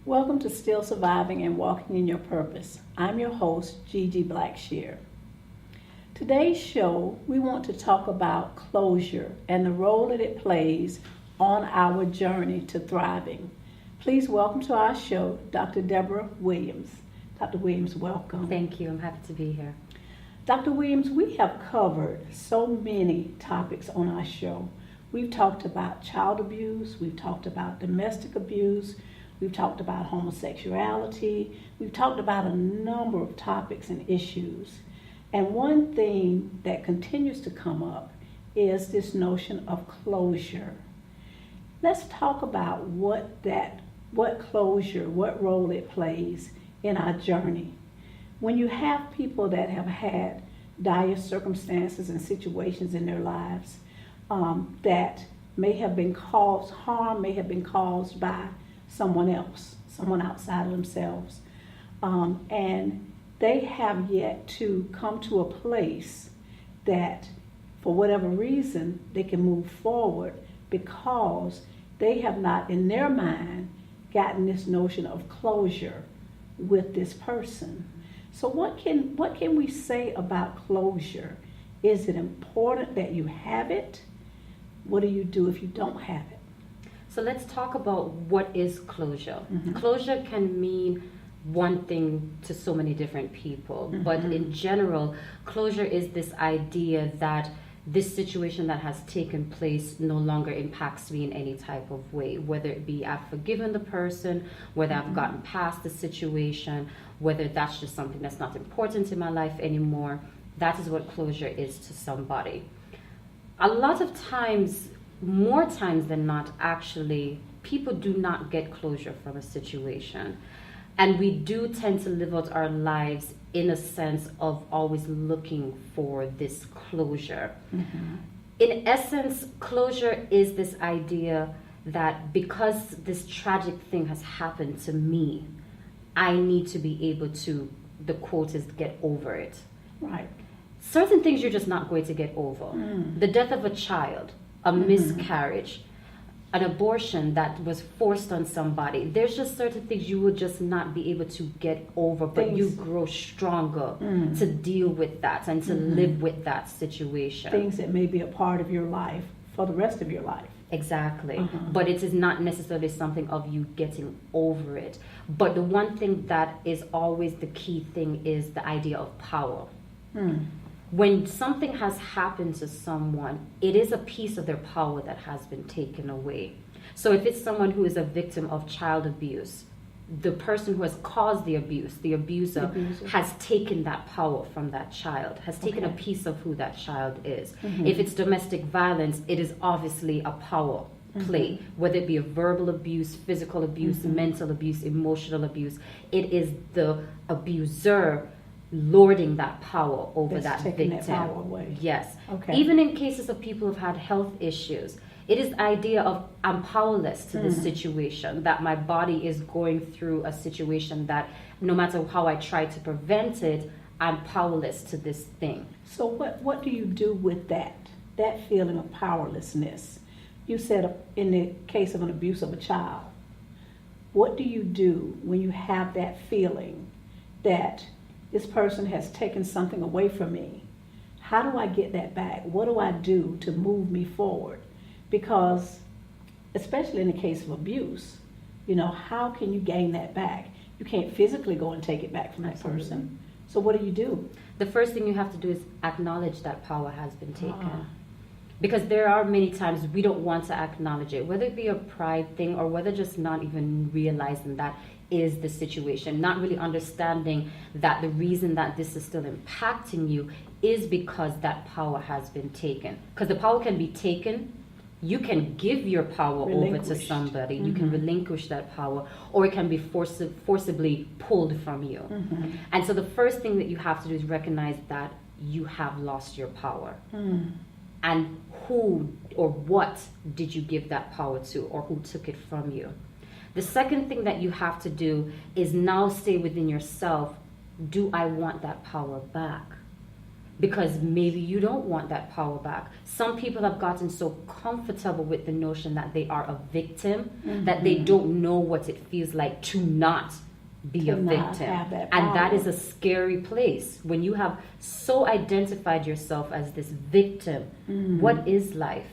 Welcome to Still Surviving and Walking in Your Purpose. I'm your host, Gigi Blackshear. Today's show, we want to talk about closure and the role that it plays on our journey to thriving. Please welcome to our show, Dr. Deborah Williams. Dr. Williams, welcome. Thank you. I'm happy to be here. Dr. Williams, we have covered so many topics on our show. We've talked about child abuse, we've talked about domestic abuse, we've talked about homosexuality. We've talked about a number of topics and issues. And one thing that continues to come up is this notion of closure. Let's talk about what closure, what role it plays in our journey. When you have people that have had dire circumstances and situations in their lives that may have been caused, harm may have been caused by someone else, someone outside of themselves. And they have yet to come to a place that, for whatever reason, they can move forward because they have not, in their mind, gotten this notion of closure with this person. So what can we say about closure? Is it important that you have it? What do you do if you don't have it? So let's talk about what is closure. Mm-hmm. Closure can mean one thing to so many different people, but in general, closure is this idea that this situation that has taken place no longer impacts me in any type of way, whether it be I've forgiven the person, whether I've gotten past the situation, whether that's just something that's not important in my life anymore. That is what closure is to somebody. A lot of times, more times than not, actually, people do not get closure from a situation. And we do tend to live out our lives in a sense of always looking for this closure. Mm-hmm. In essence, closure is this idea that because this tragic thing has happened to me, I need to be able to, the quote is, get over it. Right. Certain things you're just not going to get over. The death of a child, a miscarriage, an abortion that was forced on somebody. There's just certain things you will just not be able to get over, but you grow stronger to deal with that and to live with that situation. Things that may be a part of your life for the rest of your life. Exactly. But it is not necessarily something of you getting over it. But the one thing that is always the key thing is the idea of power. When something has happened to someone, it is a piece of their power that has been taken away. So if it's someone who is a victim of child abuse, the person who has caused the abuser has taken that power from that child, has taken a piece of who that child is. If it's domestic violence, it is obviously a power play, whether it be a verbal abuse, physical abuse, mental abuse, emotional abuse. It is the abuser lording that power over that victim. That power away. Yes. Okay. Even in cases of people who've had health issues, it is the idea of I'm powerless to this situation, that my body is going through a situation that no matter how I try to prevent it, I'm powerless to this thing. So what do you do with that feeling of powerlessness? You said in the case of an abuse of a child, what do you do when you have that feeling that this person has taken something away from me? How do I get that back? What do I do to move me forward? because especially in the case of abuse, how can you gain that back? You can't physically go and take it back from that Absolutely. person. So what do? The first thing you have to do is acknowledge that power has been taken. Ah. Because there are many times we don't want to acknowledge it, whether it be a pride thing or whether just not even realizing that is the situation, not really understanding that the reason that this is still impacting you is because that power has been taken. Because the power can be taken, you can give your power over to somebody, you can relinquish that power, or it can be forcibly pulled from you. And so the first thing that you have to do is recognize that you have lost your power. And who or what did you give that power to, or who took it from you? The second thing that you have to do is now stay within yourself. Do I want that power back? Because maybe you don't want that power back. Some people have gotten so comfortable with the notion that they are a victim that they don't know what it feels like to not be a victim. And that is a scary place. When you have so identified yourself as this victim, what is life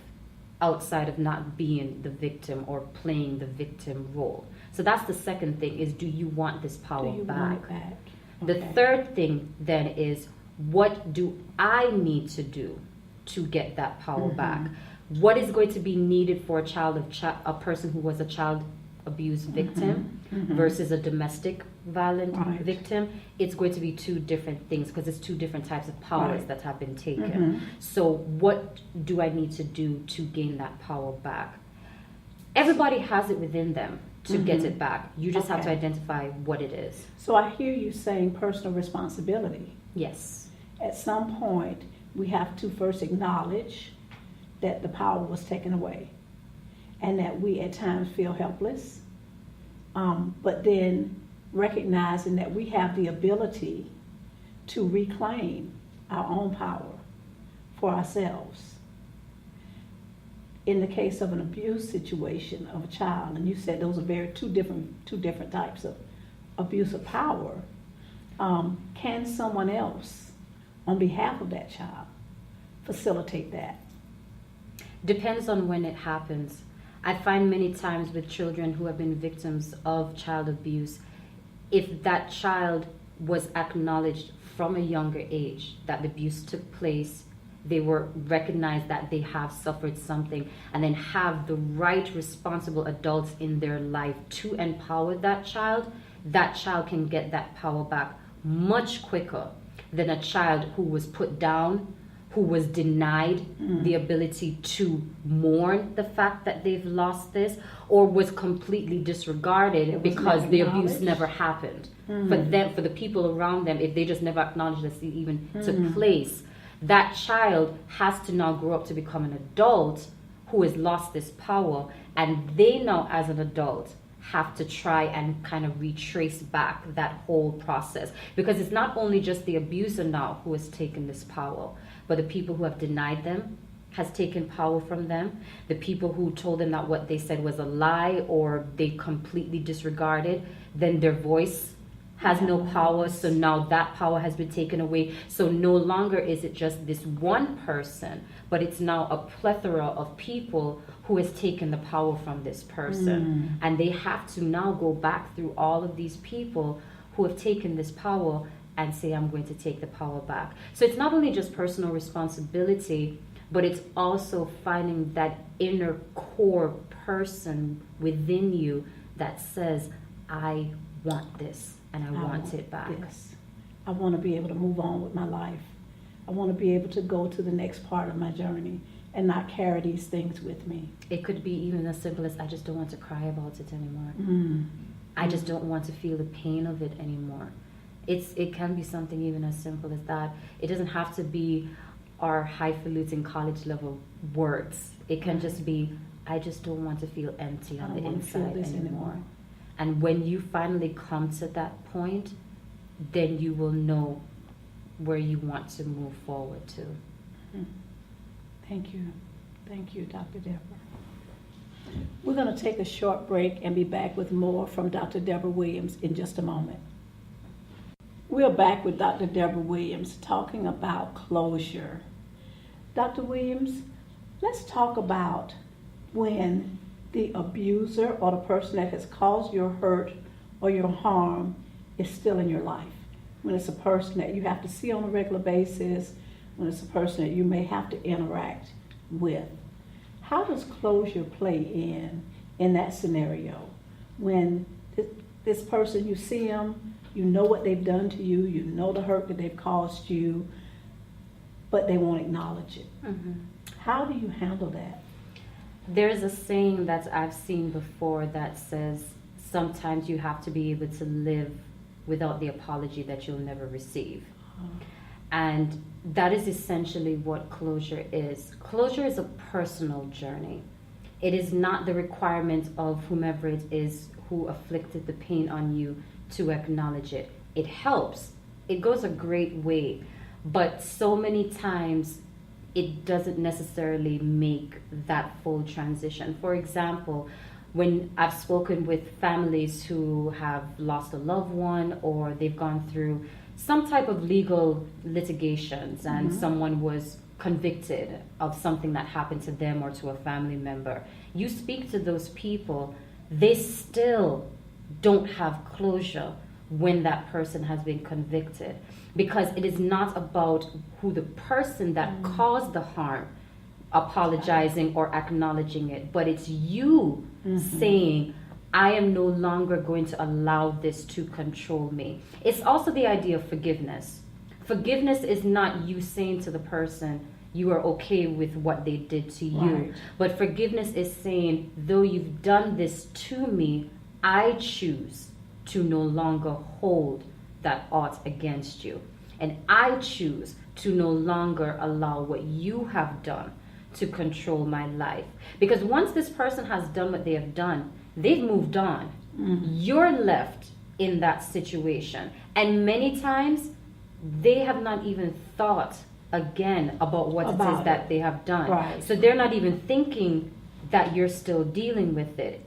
outside of not being the victim or playing the victim role? So that's the second thing, is do you want this power back? The third thing then is, what do I need to do to get that power back? What is going to be needed for a person who was a child abuse victim versus a domestic violent victim? It's going to be two different things, because it's two different types of powers that have been taken. So what do I need to do to gain that power back? Everybody has it within them to get it back. You just have to identify what it is. So I hear you saying personal responsibility. Yes. At some point, we have to first acknowledge that the power was taken away and that we at times feel helpless, but then recognizing that we have the ability to reclaim our own power for ourselves. In the case of an abuse situation of a child, and you said those are two different types of abuse of power, can someone else, on behalf of that child, facilitate that? Depends on when it happens. I find many times with children who have been victims of child abuse, if that child was acknowledged from a younger age that the abuse took place, they were recognized that they have suffered something, and then have the right responsible adults in their life to empower that child can get that power back much quicker than a child who was put down, who was denied the ability to mourn the fact that they've lost this, or was completely disregarded because the abuse never happened. For the people around them, if they just never acknowledged that it even took place, that child has to now grow up to become an adult who has lost this power, and they now as an adult have to try and kind of retrace back that whole process, because it's not only just the abuser now who has taken this power, but the people who have denied them has taken power from them, the people who told them that what they said was a lie or they completely disregarded, then their voice has no power, so now that power has been taken away. So no longer is it just this one person, but it's now a plethora of people who has taken the power from this person. And they have to now go back through all of these people who have taken this power and say, I'm going to take the power back. So it's not only just personal responsibility, but it's also finding that inner core person within you that says, I want this and I want it back. Yes. I want to be able to move on with my life. I want to be able to go to the next part of my journey and not carry these things with me. It could be even as simple as, I just don't want to cry about it anymore. I just don't want to feel the pain of it anymore. It can be something even as simple as that. It doesn't have to be our highfalutin college level words. It can just be, I just don't want to feel empty on the inside anymore. And when you finally come to that point, then you will know where you want to move forward to. Thank you. Thank you, Dr. Deborah. We're going to take a short break and be back with more from Dr. Deborah Williams in just a moment. We're back with Dr. Deborah Williams talking about closure. Dr. Williams, let's talk about when the abuser or the person that has caused your hurt or your harm is still in your life. When it's a person that you have to see on a regular basis, when it's a person that you may have to interact with. How does closure play in that scenario? When this person, you see them, you know what they've done to you, you know the hurt that they've caused you, but they won't acknowledge it. Mm-hmm. How do you handle that? There's a saying that I've seen before that says sometimes you have to be able to live without the apology that you'll never receive. And that is essentially what closure is. Closure is a personal journey. It is not the requirement of whomever it is who afflicted the pain on you to acknowledge it. It helps. It goes a great way. But so many times it doesn't necessarily make that full transition. For example, when I've spoken with families who have lost a loved one or they've gone through some type of legal litigations and someone was convicted of something that happened to them or to a family member, you speak to those people, they still don't have closure when that person has been convicted, because it is not about who the person that caused the harm apologizing or acknowledging it, but it's you saying, I am no longer going to allow this to control me. It's also the idea of forgiveness. Forgiveness is not you saying to the person, you are okay with what they did to you. Right. But forgiveness is saying, though you've done this to me, I choose to no longer hold that ought against you. And I choose to no longer allow what you have done to control my life. Because once this person has done what they have done, they've moved on. You're left in that situation. And many times, they have not even thought again about what it is that they have done. Right. So they're not even thinking that you're still dealing with it.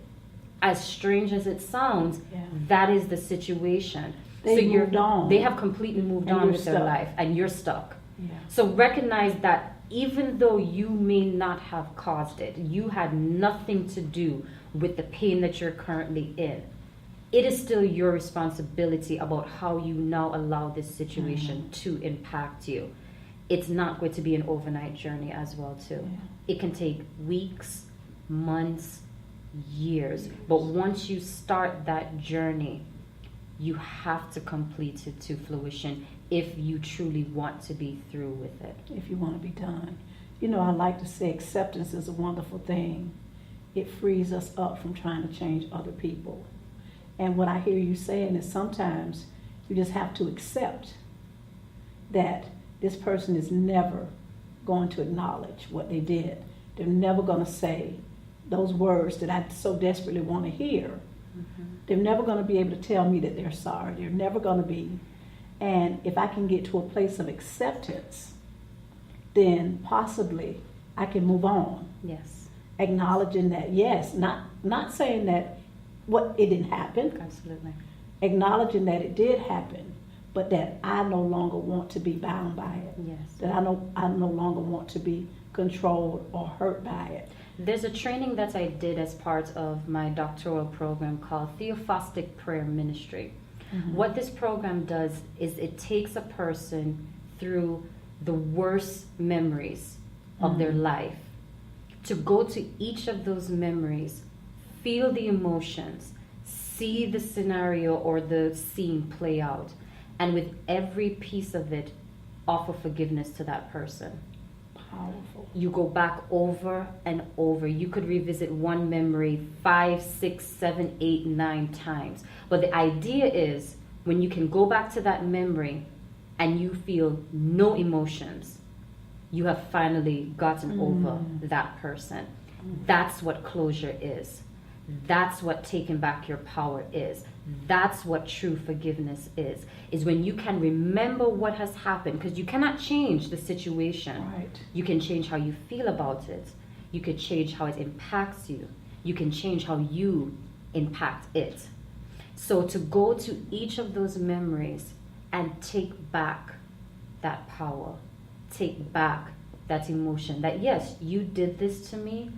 As strange as it sounds, that is the situation. They moved on. They have completely moved And on you're with their stuck. life, and you're stuck. Yeah. So recognize that even though you may not have caused it, you had nothing to do with the pain that you're currently in, it is still your responsibility about how you now allow this situation to impact you. It's not going to be an overnight journey as well, too. It can take weeks, months, years. But once you start that journey, you have to complete it to fruition if you truly want to be through with it. If you want to be done. You know, I like to say acceptance is a wonderful thing. It frees us up from trying to change other people. And what I hear you saying is sometimes you just have to accept that this person is never going to acknowledge what they did. They're never going to say those words that I so desperately want to hear. They're never going to be able to tell me that they're sorry. They're never going to be. And if I can get to a place of acceptance, then possibly I can move on. Yes. Acknowledging that, yes, not saying that it didn't happen. Absolutely. Acknowledging that it did happen, but that I no longer want to be bound by it. Yes. That I no longer want to be controlled or hurt by it. There's a training that I did as part of my doctoral program called Theophostic Prayer Ministry. What this program does is it takes a person through the worst memories of their life, to go to each of those memories, feel the emotions, see the scenario or the scene play out, and with every piece of it, offer forgiveness to that person. Powerful. You go back over and over. You could revisit one memory 5, 6, 7, 8, 9 times. But the idea is when you can go back to that memory and you feel no emotions, you have finally gotten over that person. That's what closure is. That's what taking back your power is. That's what true forgiveness is when you can remember what has happened, because you cannot change the situation. Right. You can change how you feel about it. You can change how it impacts you. You can change how you impact it. So to go to each of those memories and take back that power, take back that emotion, that yes, you did this to me,